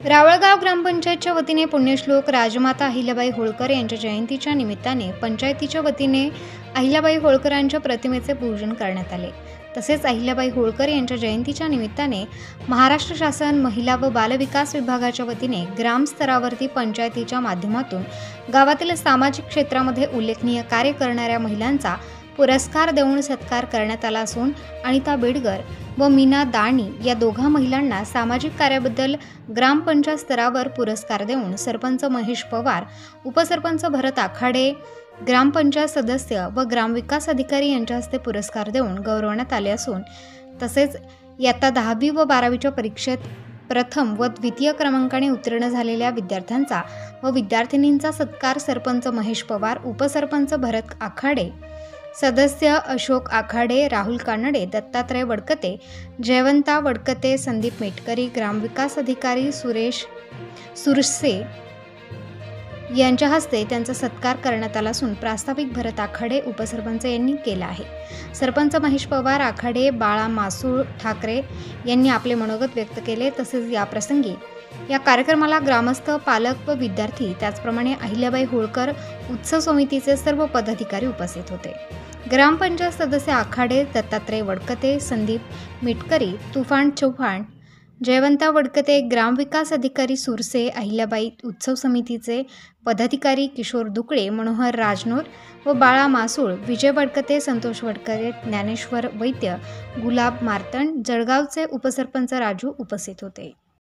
रावळगाव ग्रामपंचायतच्या वतीने पुण्यश्लोक राजमाता अहिल्याबाई होळकर यांच्या जयंतीच्या निमित्ताने पंचायतीच्या वतीने अहिल्याबाई होळकरांच्या प्रतिमेचे पूजन करण्यात आले। तसेच अहिल्याबाई होळकर यांच्या जयंतीच्या निमित्ताने महाराष्ट्र शासन महिला व बालविकास विभागाच्या वतीने ग्रामस्तरावरती पंचायतीच्या माध्यमातून गावातील सामाजिक क्षेत्रामध्ये उल्लेखनीय कार्य करणाऱ्या महिलांचा पुरस्कार देऊन सत्कार करण्यात आला असून अनिता बेडगर व मीना दाणी या दोघा महिलांना सामाजिक कार्याबद्दल ग्रामपंचायत स्तरावर पुरस्कार देऊन सरपंच महेश पवार, उपसरपंच भरत आखाडे, ग्रामपंचायत सदस्य व ग्रामविकास अधिकारी यांच्या हस्ते पुरस्कार देऊन गौरवण्यात आले असून तसेच इयत्ता 10वी व 12वीच्या परीक्षेत प्रथम व द्वितीय क्रमांकाने उत्तीर्ण झालेल्या विद्यार्थ्यांचा व विद्यार्थिनींचा सत्कार सरपंच महेश पवार, उपसरपंच भरत आखाडे, सदस्य अशोक आखाडे, राहुल कानडे, दत्तात्रय वडकते, जयवंता वडकते, संदीप मेटकरी, ग्रामविकास अधिकारी सुरेश सुरसे यांच्या हस्ते त्यांचा सत्कार करण्यात आला असून प्रास्ताविक भरत आखाडे उपसरपंच यांनी केला आहे। सरपंच महेश पवार, आखाडे, बाळा मासूळ ठाकरे यांनी आपले मनोगत व्यक्त केले। तसेच या प्रसंगी या कार्यक्रमाला ग्रामस्थ, पालक व विद्यार्थी त्याचप्रमाणे अहिल्याबाई होळकर उत्सव समितीचे सर्व पदाधिकारी उपस्थित होते। ग्रामपंचायत सदस्य आखाडे, दत्तात्रय वडकते, संदीप मिटकरी, तुफान चौहान, जयवंता वडकते, ग्रामविकास अधिकारी सुरसे, अहिल्याबाई उत्सव समितीचे पदाधिकारी किशोर दुकळे, मनोहर राजनोर व बाळा मासूळ, विजय वडकते, संतोष वडकते, ज्ञानेश्वर वैद्य, गुलाब मार्तंड, जळगावचे उपसरपंच राजू उपस्थित होते।